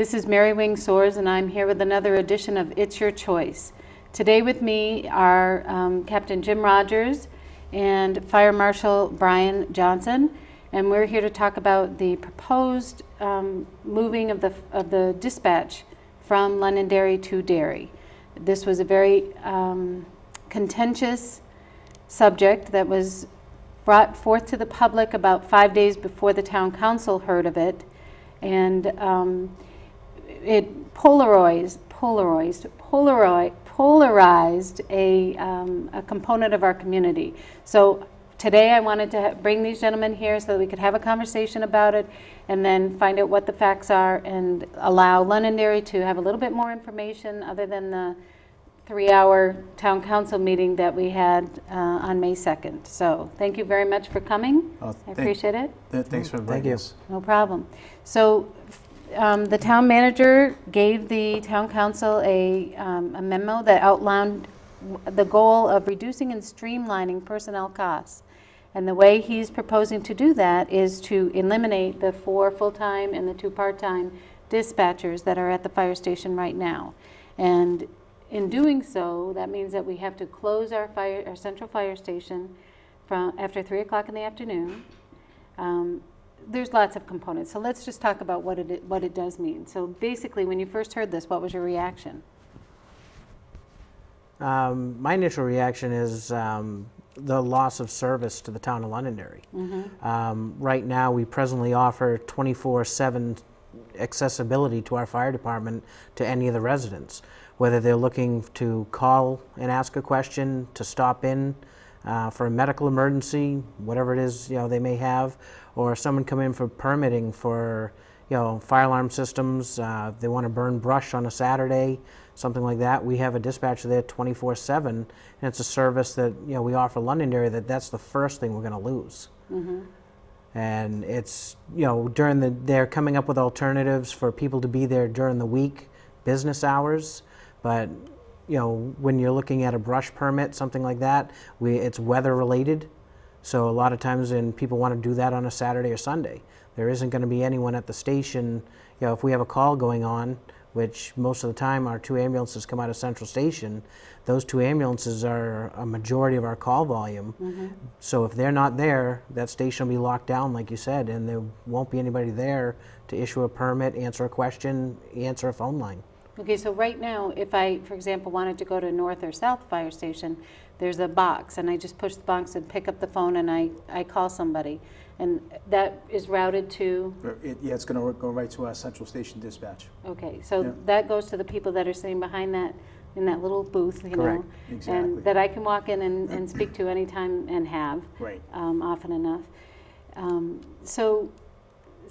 This is Mary Wing Soares, and I'm here with another edition of It's Your Choice. Today with me are Captain Jim Rogers and Fire Marshal Brian Johnson, and we're here to talk about the proposed moving of the dispatch from Londonderry to Derry. This was a very contentious subject that was brought forth to the public about 5 days before the town council heard of it, and it polarized a component of our community. So today I wanted to bring these gentlemen here so that we could have a conversation about it and then find out what the facts are and allow Londonderry to have a little bit more information other than the 3-hour town council meeting that we had on May 2nd. So thank you very much for coming. I appreciate it. Thanks for inviting us. No problem. So the town manager gave the town council a memo that outlined the goal of reducing and streamlining personnel costs. And the way he's proposing to do that is to eliminate the 4 full-time and the 2 part-time dispatchers that are at the fire station right now. And in doing so, that means that we have to close our central fire station from after 3 o'clock in the afternoon. There's lots of components, so let's just talk about what it does mean. So basically, when you first heard this, what was your reaction? My initial reaction is the loss of service to the town of Londonderry. Mm-hmm. Right now, we presently offer 24/7 accessibility to our fire department to any of the residents, whether they're looking to call and ask a question, to stop in for a medical emergency, whatever it is they may have, or someone come in for permitting for fire alarm systems. They want to burn brush on a Saturday, something like that. We have a dispatcher there 24/7, and it's a service that we offer Londonderry that's the first thing we're going to lose. Mm-hmm. And it's they're coming up with alternatives for people to be there during the week, business hours, but when you're looking at a brush permit, something like that, it's weather related. So a lot of times when people want to do that on a Saturday or Sunday, there isn't going to be anyone at the station. If we have a call going on, which most of the time our 2 ambulances come out of Central Station, those 2 ambulances are a majority of our call volume. Mm-hmm. So if they're not there, that station will be locked down, like you said, and there won't be anybody there to issue a permit, answer a question, answer a phone line. Okay, so right now, if I, for example, wanted to go to North or South Fire Station, there's a box, and I just push the box and pick up the phone, and I call somebody, and that is routed to? Yeah, it's going to go right to our Central Station dispatch. Okay, so that goes to the people that are sitting behind that, in that little booth, Correct. Exactly. And that I can walk in and speak to anytime and have, right. Often enough.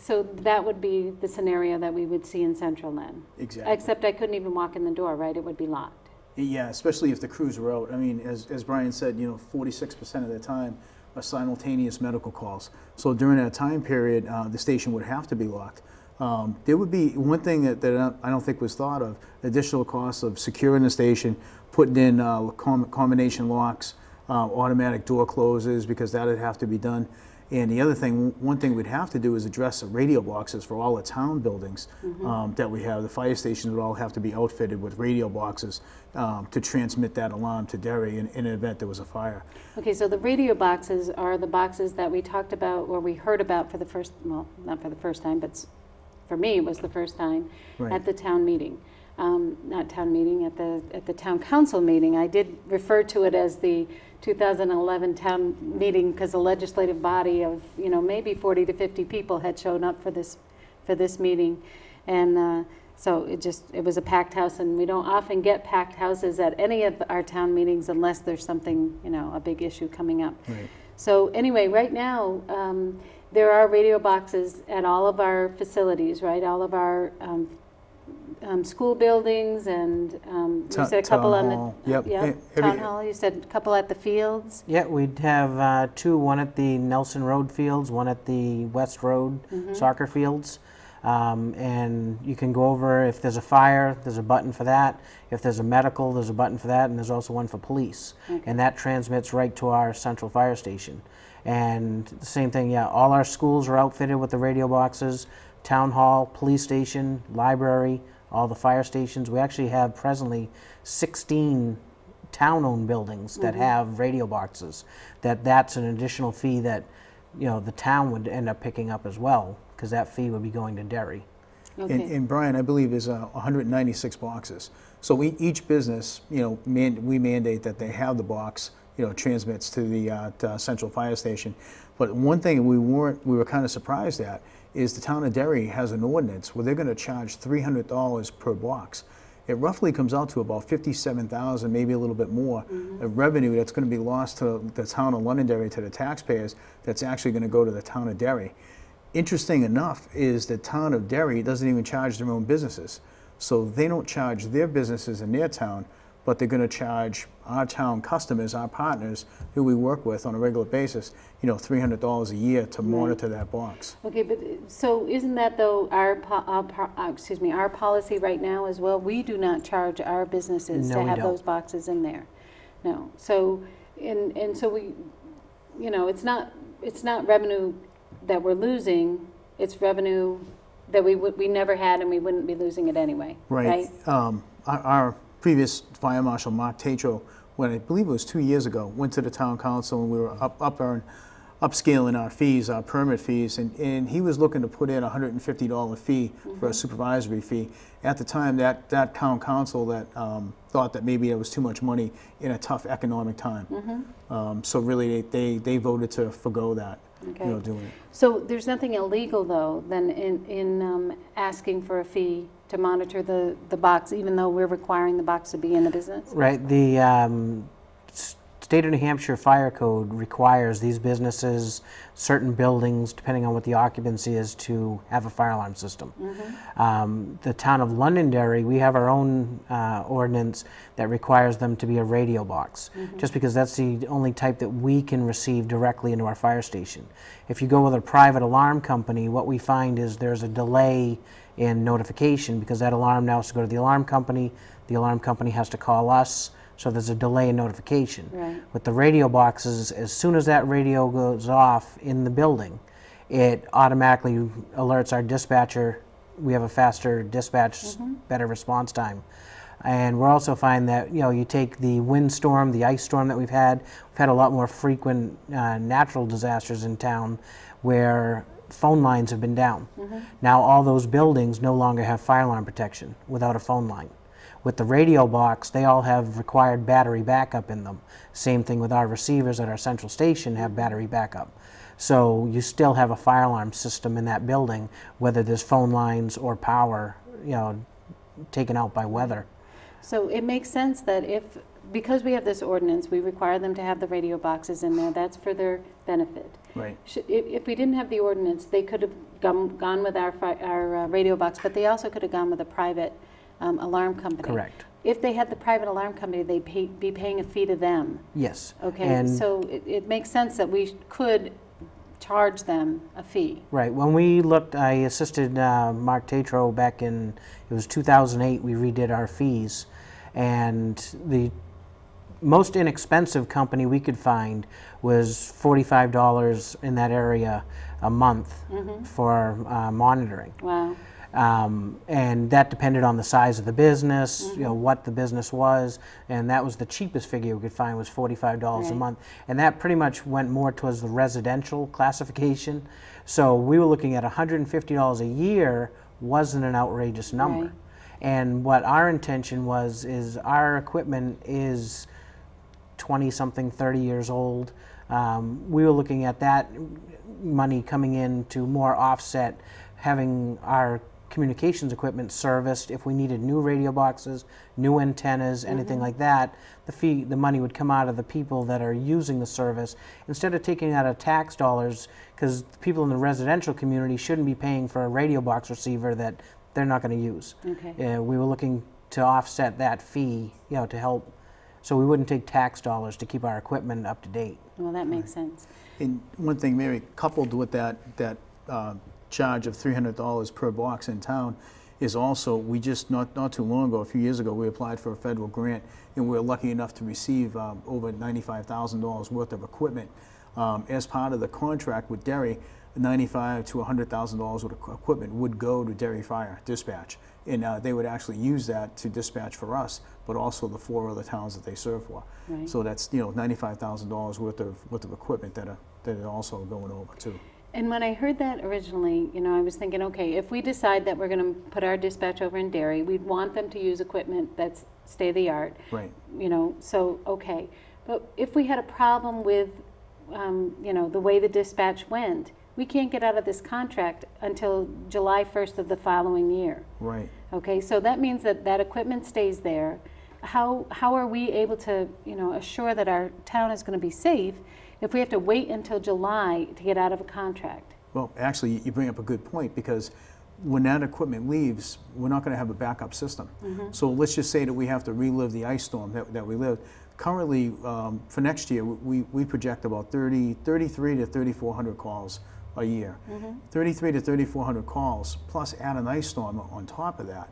So that would be the scenario that we would see in Central then? Exactly. Except I couldn't even walk in the door, right? It would be locked. Yeah, especially if the crews were out. I mean, as Brian said, 46% of the time are simultaneous medical calls. So during that time period, the station would have to be locked. There would be one thing that I don't think was thought of: additional costs of securing the station, putting in combination locks, automatic door closes, because that would have to be done. And the other thing, one thing we'd have to do is address the radio boxes for all the town buildings that we have. The fire stations would all have to be outfitted with radio boxes to transmit that alarm to Derry in an event there was a fire. Okay, so the radio boxes are the boxes that we talked about, or we heard about for the first, well, not for the first time, but for me it was the first time, right, at the town meeting. Not town meeting, at the town council meeting. I did refer to it as the 2011 town meeting because the legislative body of maybe 40 to 50 people had shown up for this meeting, and so it was a packed house, and we don't often get packed houses at any of our town meetings unless there's something a big issue coming up. Right. So anyway, right now there are radio boxes at all of our facilities, right? All of our school buildings, and you said a couple on the town hall. You said a couple at the fields. Yeah, we'd have 2, one at the Nelson Road fields, one at the West Road soccer fields. And you can go over, if there's a fire, there's a button for that. If there's a medical, there's a button for that, and there's also one for police. Okay. And that transmits right to our central fire station. And the same thing, all our schools are outfitted with the radio boxes. town hall, police station, library, all the fire stations. We actually have presently 16 town-owned buildings that have radio boxes. That's an additional fee that, you know, the town would end up picking up as well, because that fee would be going to Derry. Okay. And Brian, I believe is 196 boxes. So each business, you know, we mandate that they have the box, you know, transmits to the central fire station. But one thing we were kind of surprised at is the town of Derry has an ordinance where they're going to charge $300 per box. It roughly comes out to about $57,000, maybe a little bit more, of revenue that's going to be lost to the town of Londonderry, to the taxpayers, that's actually going to go to the town of Derry. Interesting enough is the town of Derry doesn't even charge their own businesses. So they don't charge their businesses in their town, but they're going to charge our town customers, our partners, who we work with on a regular basis, you know, $300 a year to monitor that box. Okay, but so isn't that though our policy right now as well? We do not charge our businesses to have those boxes in there. No. So and so we, you know, it's not revenue that we're losing. It's revenue that we never had, and we wouldn't be losing it anyway. Right. Our previous Fire Marshal, Mark Tatro, when I believe it was 2 years ago, went to the town council, and we were upscaling our fees, our permit fees, and he was looking to put in a $150 fee for a supervisory fee. At the time, that town council that thought that maybe it was too much money in a tough economic time. So really, they voted to forgo that. Okay. You know, doing it. So there's nothing illegal though then in asking for a fee to monitor the box, even though we're requiring the box to be in the business? Right. The State of New Hampshire Fire Code requires these businesses, certain buildings, depending on what the occupancy is, to have a fire alarm system. The town of Londonderry, we have our own ordinance that requires them to be a radio box, just because that's the only type that we can receive directly into our fire station. If you go with a private alarm company, what we find is there's a delay in notification, because that alarm now has to go to the alarm company has to call us, so there's a delay in notification. Right. With the radio boxes, as soon as that radio goes off in the building, it automatically alerts our dispatcher. We have a faster dispatch, better response time. And we're also finding that, you know, you take the windstorm, the ice storm that we've had a lot more frequent natural disasters in town where phone lines have been down. Now all those buildings no longer have fire alarm protection without a phone line. With the radio box, they all have required battery backup in them. Same thing with our receivers at our central station have battery backup. So you still have a fire alarm system in that building, whether there's phone lines or power, you know, taken out by weather. So it makes sense that because we have this ordinance, we require them to have the radio boxes in there. That's for their benefit. Right. If we didn't have the ordinance, they could have gone with our radio box, but they also could have gone with a private alarm company. Correct. If they had the private alarm company, they'd be paying a fee to them. Yes. Okay, and so it makes sense that we could charge them a fee. Right. When we looked, I assisted Mark Tatro back in, it was 2008, we redid our fees. And the most inexpensive company we could find was $45 in that area a month for monitoring. Wow. And that depended on the size of the business, you know, what the business was, and that was the cheapest figure we could find was $45 a month. And that pretty much went more towards the residential classification. So we were looking at $150 a year wasn't an outrageous number. Right. And what our intention is our equipment is 20-something, 30 years old. We were looking at that money coming in to more offset having our communications equipment serviced. If we needed new radio boxes, new antennas, anything like that, the money would come out of the people that are using the service instead of taking out of tax dollars, because people in the residential community shouldn't be paying for a radio box receiver that they're not going to use. Okay. We were looking to offset that fee, you know, to help, so we wouldn't take tax dollars to keep our equipment up to date. Well, that makes sense. And one thing, Mary, coupled with that charge of $300 per box in town is also, we just, not too long ago, a few years ago, we applied for a federal grant, and we were lucky enough to receive over $95,000 worth of equipment. As part of the contract with Derry, $95,000 to $100,000 worth of equipment would go to Derry Fire Dispatch, and they would actually use that to dispatch for us, but also the 4 other towns that they serve for. Right. So that's $95,000 worth of equipment that are also going over too. And when I heard that originally, I was thinking, okay, if we decide that we're going to put our dispatch over in Derry, we'd want them to use equipment that's state-of-the-art. Right. So, okay. But if we had a problem with, the way the dispatch went, we can't get out of this contract until July 1st of the following year. Right. Okay, so that means that that equipment stays there. How are we able to, assure that our town is going to be safe if we have to wait until July to get out of a contract? Well, actually, you bring up a good point, because when that equipment leaves, we're not going to have a backup system. So let's just say that we have to relive the ice storm that we lived. Currently, for next year, we project about 3,300 to 3,400 calls a year. 3,300 to 3,400 calls, plus add an ice storm on top of that.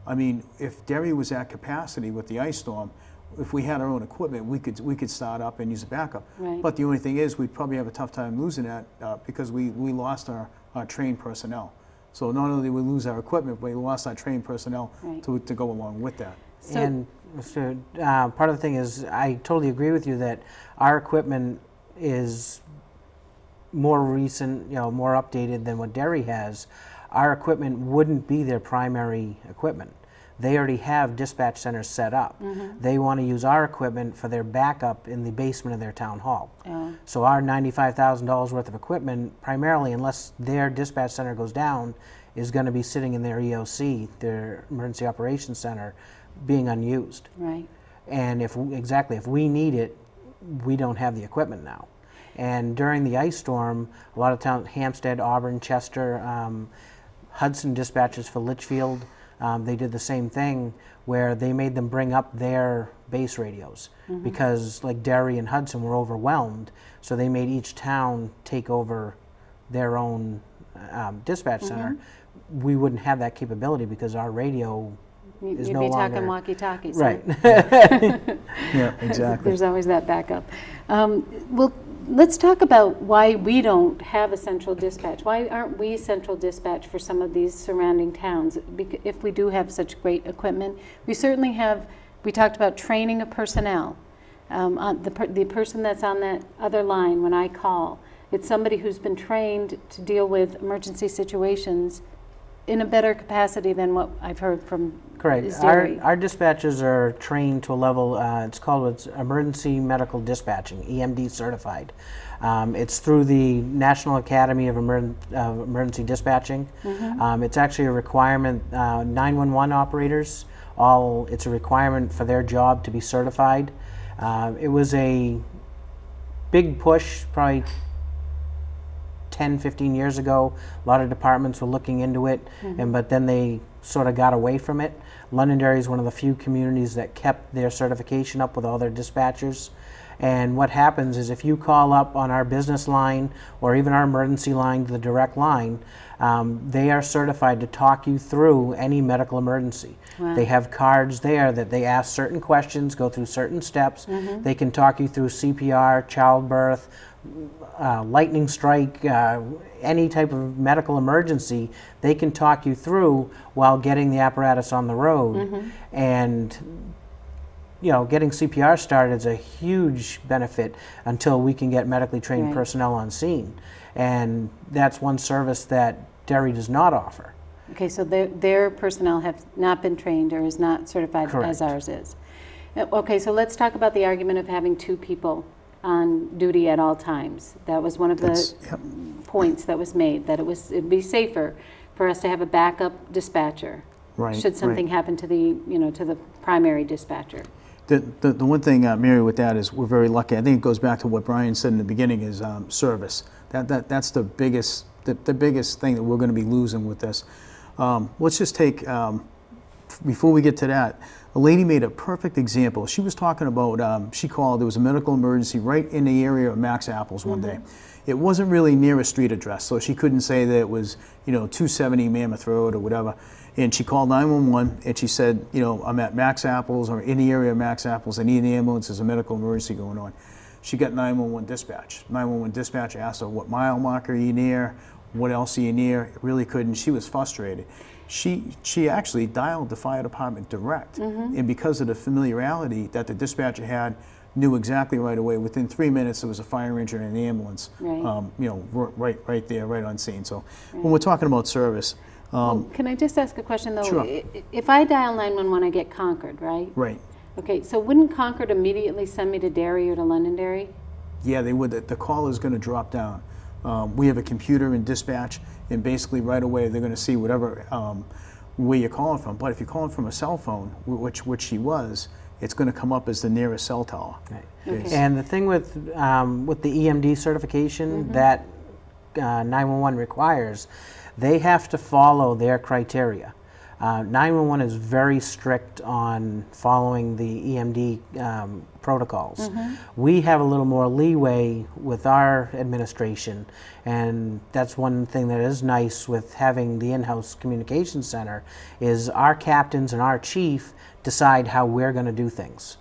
I mean, if Derry was at capacity with the ice storm, if we had our own equipment, we could start up and use a backup. Right. But the only thing is, we'd probably have a tough time losing that because we lost our trained personnel. So not only did we lose our equipment, but we lost our trained personnel Right. to go along with that. So, And part of the thing is, I totally agree with you that our equipment is more recent, more updated than what Derry has. Our equipment wouldn't be their primary equipment. They already have dispatch centers set up. They want to use our equipment for their backup in the basement of their town hall. So our $95,000 worth of equipment, primarily, unless their dispatch center goes down, is going to be sitting in their EOC, their Emergency Operations Center, being unused. right. And if we need it, we don't have the equipment now. And during the ice storm, a lot of towns, Hampstead, Auburn, Chester, Hudson dispatches for Litchfield, they did the same thing, where they made them bring up their base radios because like Derry and Hudson were overwhelmed, so they made each town take over their own dispatch center. We wouldn't have that capability because our radio is You'd no be longer talking walkie-talkies. right. Yeah, exactly. There's always that backup. Well, let's talk about why we don't have a central dispatch. Why aren't we central dispatch for some of these surrounding towns? If we do have such great equipment, we certainly have. We talked about training of personnel. The person that's on that other line when I call, it's somebody who's been trained to deal with emergency situations in a better capacity than what I've heard from. Correct. Our dispatchers are trained to a level, it's called Emergency Medical Dispatching, EMD certified. It's through the National Academy of Emergency Dispatching. It's actually a requirement, 911 operators, it's a requirement for their job to be certified. It was a big push, probably 10, 15 years ago. A lot of departments were looking into it, but then they sort of got away from it. Londonderry is one of the few communities that kept their certification up with all their dispatchers. And what happens is if you call up on our business line or even our emergency line, the direct line, they are certified to talk you through any medical emergency. Wow. They have cards there that they ask certain questions, go through certain steps. They can talk you through CPR, childbirth, lightning strike, any type of medical emergency. They can talk you through while getting the apparatus on the road. And getting CPR started is a huge benefit until we can get medically trained personnel on scene. And that's one service that Derry does not offer. Okay, so their personnel have not been trained or is not certified as ours is. Okay, so let's talk about the argument of having 2 people on duty at all times. That was one of the points that was made, that it'd be safer for us to have a backup dispatcher should something happen to the to the primary dispatcher. The one thing, Mary, with that is we're very lucky. I think it goes back to what Brian said in the beginning is service. That's the biggest thing that we're going to be losing with this. Let's just take, before we get to that, a lady made a perfect example. She was talking about, she called, there was a medical emergency right in the area of Max Apples one day. It wasn't really near a street address, so she couldn't say that it was, 270 Mammoth Road or whatever. And she called 911 and she said, I'm at Max Apples or in the area of Max Apples. I need an ambulance. There's a medical emergency going on. she got 911 dispatch. 911 dispatch asked her, what mile marker are you near? What else are you near? Really couldn't. She was frustrated. She actually dialed the fire department direct. And because of the familiarity that the dispatcher had, knew exactly right away. Within 3 minutes, there was a fire engine and an ambulance, Right. you know, right there, right on scene. So when we're talking about service, Can I just ask a question, though? Sure. If I dial 911, I get Concord, right? right. Okay, so wouldn't Concord immediately send me to Derry or to Londonderry? Yeah, they would. The call is going to drop down. We have a computer in dispatch, and basically right away they're going to see whatever where you're calling from. But if you're calling from a cell phone, which she was, it's going to come up as the nearest cell tower. Right. Okay. And the thing with the EMD certification that 911 requires, they have to follow their criteria. 911 is very strict on following the EMD protocols. We have a little more leeway with our administration, and that's one thing that is nice with having the in-house communications center is our captains and our chief decide how we're going to do things.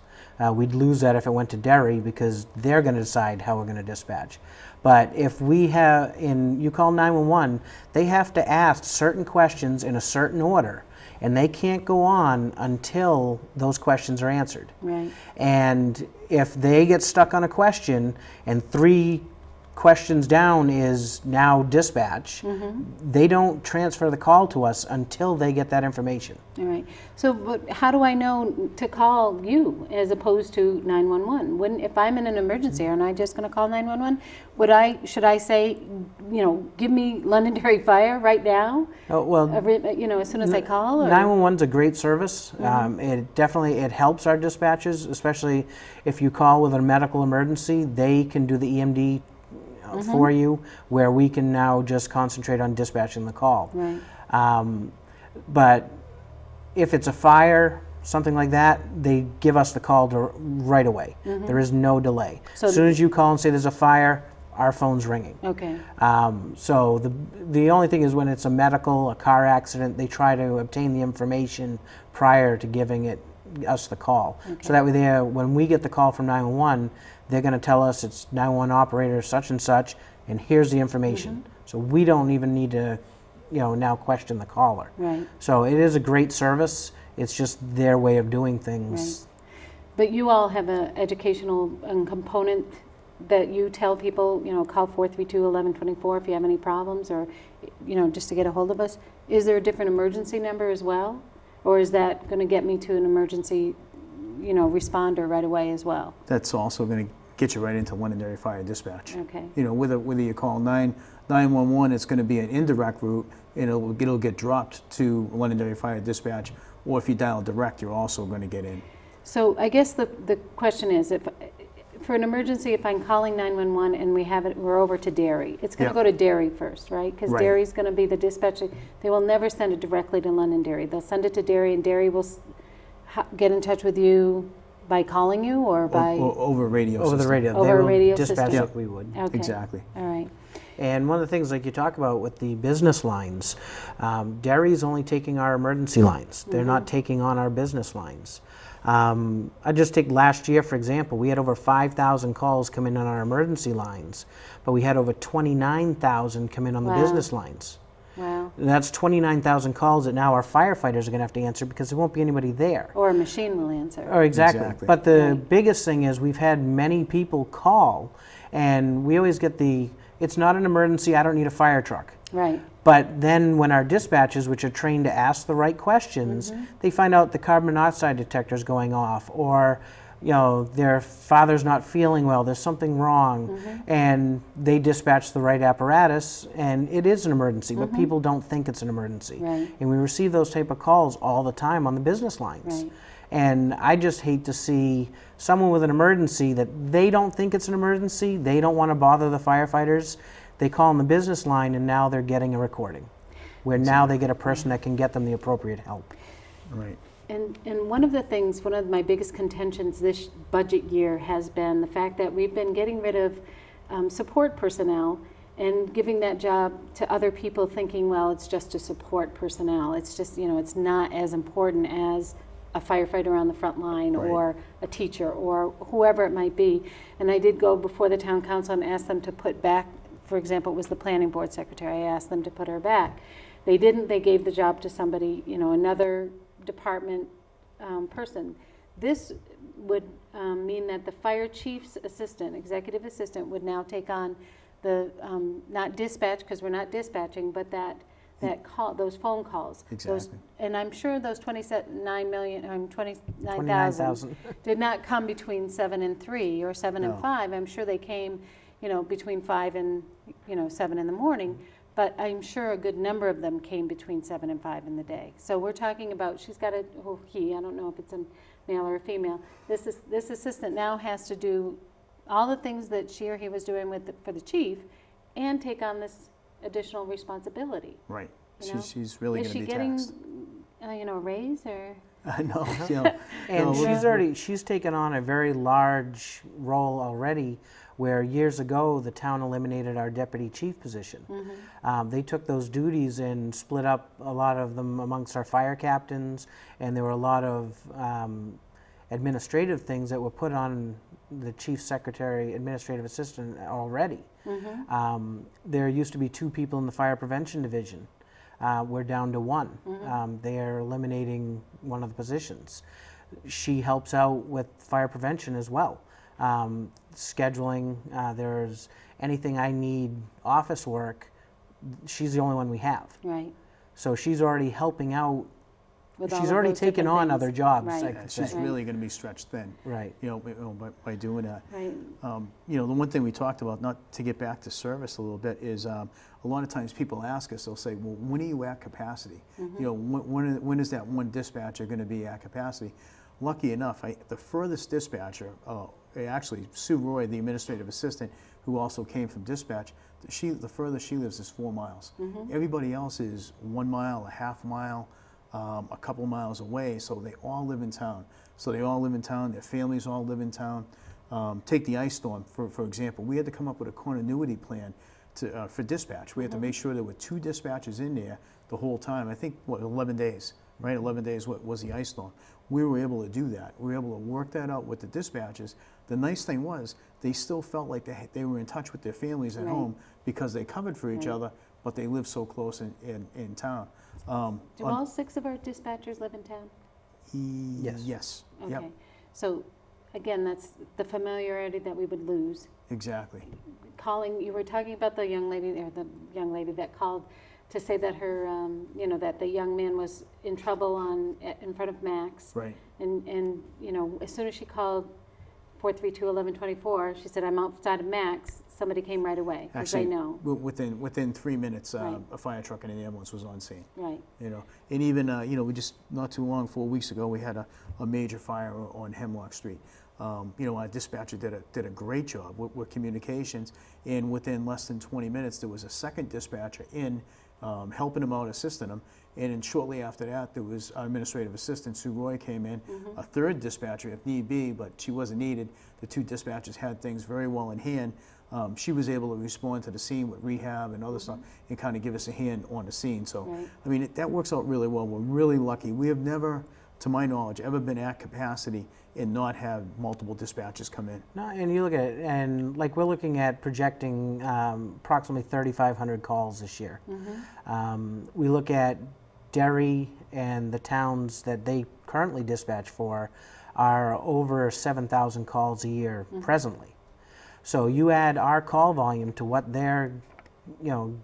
We'd lose that if it went to Derry because they're going to decide how we're going to dispatch. But if we have, you call 911, they have to ask certain questions in a certain order, and they can't go on until those questions are answered. Right. And if they get stuck on a question and 3 questions down is now dispatch, they don't transfer the call to us until they get that information. All right. So, but how do I know to call you as opposed to 911? When, if I'm in an emergency, aren't I just going to call 911? Should I say, you know, give me Londonderry Fire right now? Oh, well, You know, as soon as I call? Or? 911's a great service. It helps our dispatches, especially if you call with a medical emergency. They can do the EMD for you, where we can now just concentrate on dispatching the call. Right. But if it's a fire, something like that, they give us the call right away. There is no delay. So as soon as you call and say there's a fire, our phone's ringing. Okay. So the only thing is when it's a medical, a car accident, they try to obtain the information prior to giving us the call. Okay. So that way when we get the call from 911, they're going to tell us it's 911 operator such and such, and here's the information. So we don't even need to, now question the caller. Right. So it is a great service. It's just their way of doing things. Right. But you all have an educational component that you tell people, call 432-1124 if you have any problems, or, just to get a hold of us. Is there a different emergency number as well? Or is that going to get me to an emergency, responder right away as well? That's also going to get you right into Londonderry Fire Dispatch. Okay. Whether you call 911, it's going to be an indirect route, and it'll get dropped to Londonderry Fire Dispatch, or if you dial direct, you're also going to get in. So I guess the question is, if for an emergency, if I'm calling 911 and we're over to Derry, it's going to go to Derry first, right? Because Derry's going to be the dispatcher. They will never send it directly to Londonderry. They'll send it to Derry, and Derry will get in touch with you by calling you or by over radio. Over the radio. Over they will radio dispatch system. like we would. Okay. Exactly. All right. And one of the things like you talk about with the business lines, Derry's only taking our emergency lines. They're not taking on our business lines. I just take last year, for example, we had over 5,000 calls come in on our emergency lines, but we had over 29,000 come in on the business lines. Wow. And that's 29,000 calls that now our firefighters are going to have to answer because there won't be anybody there. Or a machine will answer. Oh, exactly. But the Right. biggest thing is we've had many people call, and we always get it's not an emergency, I don't need a fire truck. Right. But then when our dispatchers, which are trained to ask the right questions, they find out the carbon monoxide detector is going off, or their father's not feeling well, there's something wrong, and they dispatch the right apparatus, and it is an emergency, but people don't think it's an emergency. Right. And we receive those type of calls all the time on the business lines. Right. And I just hate to see someone with an emergency that they don't think it's an emergency, they don't want to bother the firefighters, they call on the business line, and now they're getting a recording, where now they get a person that can get them the appropriate help. Right. And one of my biggest contentions this budget year has been the fact that we've been getting rid of support personnel and giving that job to other people, thinking, well, it's just a support personnel. It's just, it's not as important as a firefighter on the front line, Right. or a teacher, or whoever it might be. And I did go before the town council and ask them to put back, for example, it was the planning board secretary, I asked them to put her back. They didn't, they gave the job to somebody, you know, another department person. This would mean that the fire chief's assistant, executive assistant, would now take on the, not dispatch, because we're not dispatching, but that call, those phone calls. Exactly. And I'm sure those 29,000 29,000 did not come between 7 and 3 or 7 and No. 5. I'm sure they came, you know, between 5 and, you know, 7 in the morning. But I'm sure a good number of them came between 7 and 5 in the day. So we're talking about, she's got a, oh, he, I don't know if it's a male or a female. This assistant now has to do all the things that she or he was doing for the chief, and take on this additional responsibility. Right. You know? She's really going to be taxed. Is she getting, you know, a raise, or? No, you know, And no, she's taken on a very large role already, where years ago the town eliminated our deputy chief position. They took those duties and split up a lot of them amongst our fire captains, and there were a lot of administrative things that were put on the chief secretary, administrative assistant already. There used to be 2 people in the fire prevention division. We're down to 1. They are eliminating one of the positions. She helps out with fire prevention as well. Scheduling, there's anything I need office work, she's the only one we have. Right. So she's already helping out. With all She's of already those taken different on things. other jobs, Right. I Yeah, could she's say. really going to be stretched thin. Right. You know, by doing that. Right. You know, the one thing we talked about, not to get back to service a little bit, is a lot of times people ask us, they'll say, well, when are you at capacity? You know, when is that one dispatcher going to be at capacity? Lucky enough, the furthest dispatcher, actually Sue Roy, the administrative assistant, who also came from dispatch, the furthest she lives is 4 miles. Everybody else is 1 mile, a half mile, a couple miles away, so they all live in town. Their families all live in town. Take the ice storm, for example. We had to come up with a continuity plan for dispatch. We had to make sure there were 2 dispatchers in there the whole time. I think, 11 days, right? 11 days was the ice storm. We were able to do that. We were able to work that out with the dispatchers. The nice thing was, they still felt like they were in touch with their families at home, because they covered for each other, but they lived so close in town. Do all 6 of our dispatchers live in town? Yes. Yes. Okay. Yep. So, again, that's the familiarity that we would lose. Exactly. Calling, you were talking about the young lady that called to say that her, you know, that the young man was in trouble in front of Max. Right. And you know, as soon as she called 432-1124, she said, I'm outside of Max. Somebody came right away, because they know. Within 3 minutes, Right. a fire truck and an ambulance was on scene. Right. You know, and even you know, we just not too long, 4 weeks ago, we had a major fire on Hemlock Street. You know, our dispatcher did a great job with communications, and within less than 20 minutes, there was a second dispatcher in, helping him out, assisting him, and then shortly after that, there was our administrative assistant, Sue Roy, came in, a third dispatcher if need be, but she wasn't needed. The 2 dispatchers had things very well in hand. She was able to respond to the scene with rehab and other stuff, and kind of give us a hand on the scene. So, Right. I mean, that works out really well. We're really lucky. We have never, to my knowledge, ever been at capacity and not have multiple dispatchers come in. No, and you look at it, and like we're looking at projecting approximately 3,500 calls this year. We look at Derry and the towns that they currently dispatch for are over 7,000 calls a year presently. So you add our call volume to what they're, you know,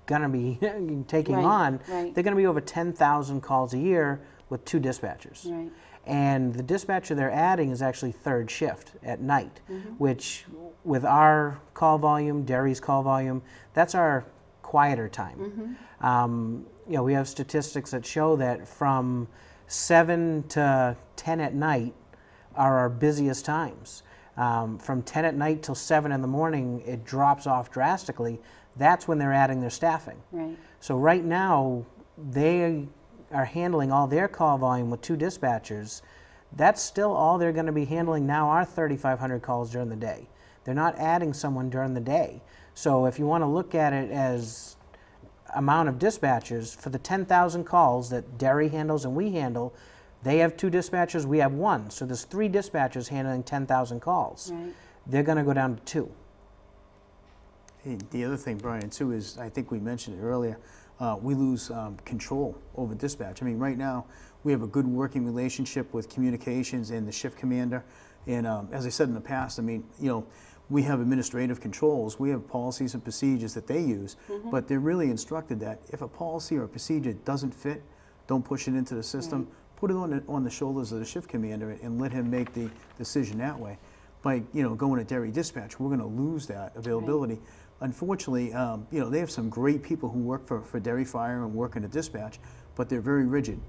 gonna be taking Right, on, right. they're gonna be over 10,000 calls a year with 2 dispatchers. Right. And the dispatcher they're adding is actually third shift at night, which with our call volume, Derry's call volume, that's our quieter time. You know, we have statistics that show that from 7 to 10 at night are our busiest times. From 10 at night till 7 in the morning, it drops off drastically. That's when they're adding their staffing. Right. So right now, they are handling all their call volume with 2 dispatchers. That's still all they're going to be handling now, are 3,500 calls during the day. They're not adding someone during the day. So if you want to look at it as amount of dispatchers, for the 10,000 calls that Derry handles and we handle, They have 2 dispatchers, we have 1. So there's 3 dispatchers handling 10,000 calls. Right. They're going to go down to 2. Hey, the other thing, Brian, too, is I think we mentioned it earlier, we lose control over dispatch. I mean, right now, we have a good working relationship with communications and the shift commander. And as I said in the past, I mean, you know, we have administrative controls. We have policies and procedures that they use, but they're really instructed that if a policy or a procedure doesn't fit, don't push it into the system. Put it on the shoulders of the shift commander and let him make the decision that way. By, you know, going to Derry Dispatch, we're going to lose that availability. Right. Unfortunately, you know, they have some great people who work for Derry Fire and work in the dispatch, but they're very rigid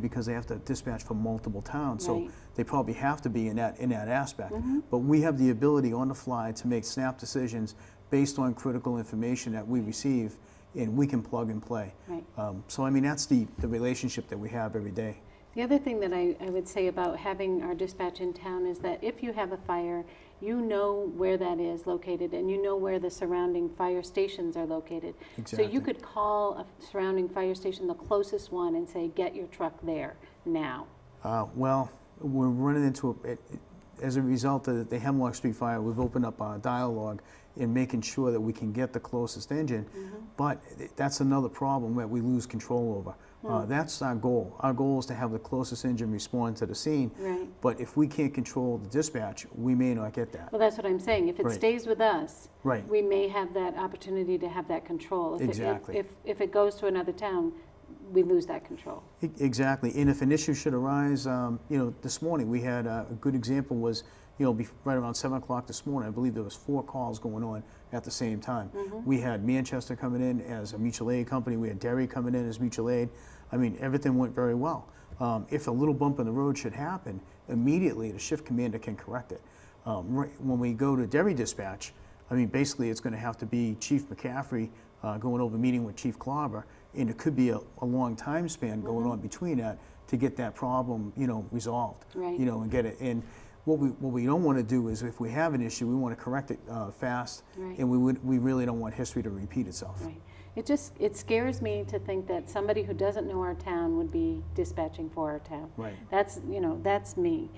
because they have to dispatch from multiple towns. Right. So they probably have to be in that aspect. But we have the ability on the fly to make snap decisions based on critical information that we receive, and we can plug and play. Right. So I mean, that's the relationship that we have every day. The other thing that I would say about having our dispatch in town is that if you have a fire, you know where that is located, and you know where the surrounding fire stations are located. Exactly. So you could call a surrounding fire station, the closest one, and say, get your truck there now. Well, we're running into it. As a result of the Hemlock Street fire, we've opened up a dialogue in making sure that we can get the closest engine, but that's another problem that we lose control over. That's our goal. Our goal is to have the closest engine respond to the scene, Right. but if we can't control the dispatch, we may not get that. Well, that's what I'm saying. If it Right. stays with us, Right. we may have that opportunity to have that control. Exactly. If it goes to another town, we lose that control. Exactly, and if an issue should arise, you know, this morning we had a good example was, you know, right around 7 o'clock this morning, I believe there was 4 calls going on at the same time. We had Manchester coming in as a mutual aid company, we had Derry coming in as mutual aid. I mean, everything went very well. If a little bump in the road should happen, immediately the shift commander can correct it. When we go to Derry Dispatch, I mean, basically it's going to have to be Chief McCaffrey going over meeting with Chief Clobber, and it could be a long time span going on between that to get that problem, you know, resolved. Right. You know, and get it. And what we don't want to do is, if we have an issue, we want to correct it fast, Right. and we really don't want history to repeat itself. Right. It scares me to think that somebody who doesn't know our town would be dispatching for our town. Right. That's, you know, that's me.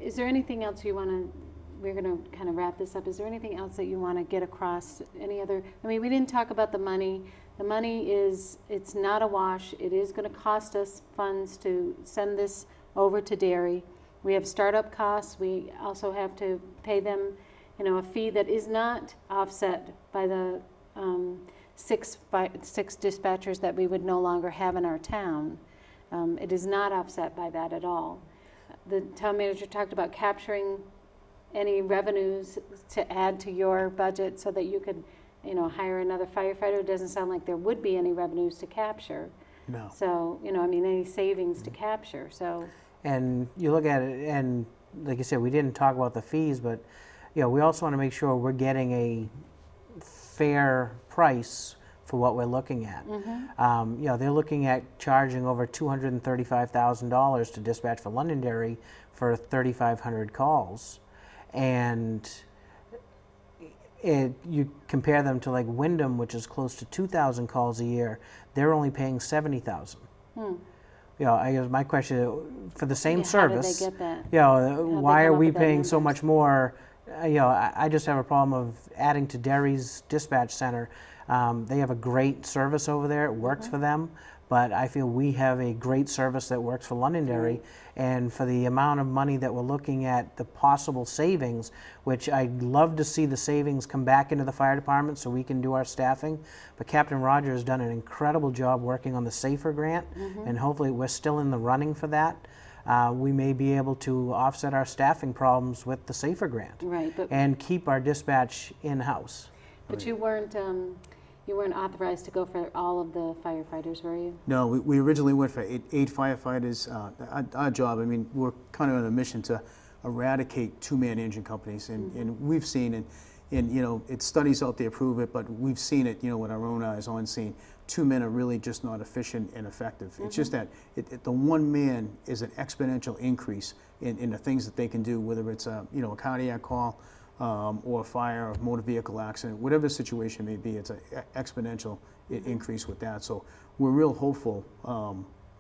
Is there anything else you want to, we're going to kind of wrap this up. Is there anything else that you want to get across? Any other, I mean, we didn't talk about the money. The money is, it's not a wash. It is going to cost us funds to send this over to Derry. We have startup costs. We also have to pay them, you know, a fee that is not offset by the 6 dispatchers that we would no longer have in our town. It is not offset by that at all. The town manager talked about capturing any revenues to add to your budget so that you could, you know, hire another firefighter. It doesn't sound like there would be any revenues to capture. No. So, you know, I mean, any savings to capture. So. And you look at it, and like you said, we didn't talk about the fees, but you know, we also want to make sure we're getting a fair price for what we're looking at. You know, they're looking at charging over $235,000 to dispatch for Londonderry for 3,500 calls, and you compare them to like Wyndham, which is close to 2,000 calls a year. They're only paying 70,000. You know, I guess my question is, for the same service, how did they get that? you know, why are we up with that paying so numbers? much more? You know, I just have a problem of adding to Derry's dispatch center. They have a great service over there. It works for them, but I feel we have a great service that works for Londonderry. And for the amount of money that we're looking at, the possible savings, which I'd love to see the savings come back into the fire department so we can do our staffing. But Captain Roger has done an incredible job working on the SAFER grant, and hopefully we're still in the running for that. We may be able to offset our staffing problems with the SAFER grant, Right, but and keep our dispatch in-house. but you weren't authorized to go for all of the firefighters, were you? No, we originally went for eight firefighters. Our job, I mean, we're kind of on a mission to eradicate 2-man engine companies, and we've seen it, and you know, studies out there prove it, but we've seen it, you know, with our own eyes on scene. 2 men are really just not efficient and effective. It's just that the 1 man is an exponential increase in the things that they can do, whether it's a cardiac call, or a fire, or motor vehicle accident, whatever the situation may be. It's an exponential increase with that. So we're real hopeful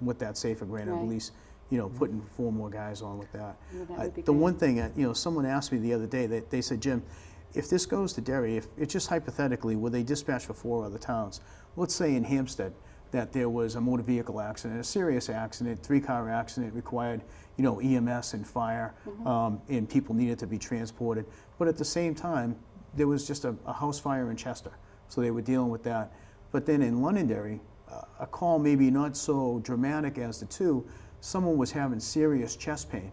with that safer grant, or at Right. least, you know, putting 4 more guys on with that. Yeah, that would be The great. one thing, you know, someone asked me the other day, that they said, Jim, if this goes to Derry, if it's just hypothetically, will they dispatch for 4 other towns? Let's say in Hampstead that there was a motor vehicle accident, a serious accident, 3-car accident, required, you know, EMS and fire, and people needed to be transported. But at the same time, there was just a house fire in Chester, so they were dealing with that. But then in Londonderry, a call maybe not so dramatic as the 2, someone was having serious chest pain.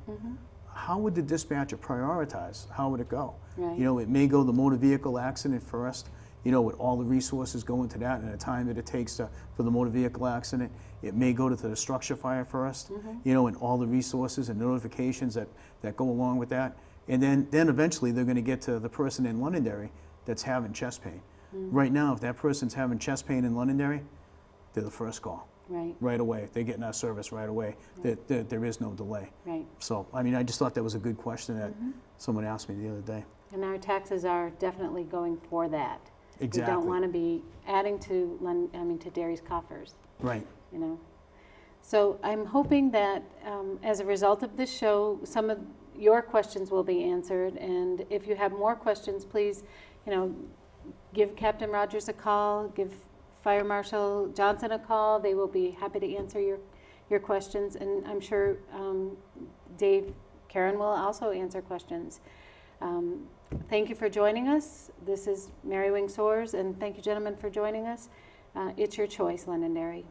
How would the dispatcher prioritize? How would it go? Right. You know, it may go the motor vehicle accident first, you know, with all the resources going to that and the time that it takes for the motor vehicle accident. It may go to the structure fire first, you know, and all the resources and notifications that go along with that. And then eventually they're going to get to the person in Londonderry that's having chest pain. Right now, if that person's having chest pain in Londonderry, they're the first call. Right away. They're getting our service right away. There is no delay. Right. So, I mean, I just thought that was a good question that someone asked me the other day. And our taxes are definitely going for that. Exactly. We don't want to be adding to to Derry's coffers, Right. you know. So I'm hoping that as a result of this show, some of your questions will be answered. And if you have more questions, please, you know, give Captain Rogers a call, give Fire Marshal Johnson a call. They will be happy to answer your questions. And I'm sure Dave Karen will also answer questions. Thank you for joining us. This is Mary Wing Soares, and thank you, gentlemen, for joining us. It's your choice, Londonderry.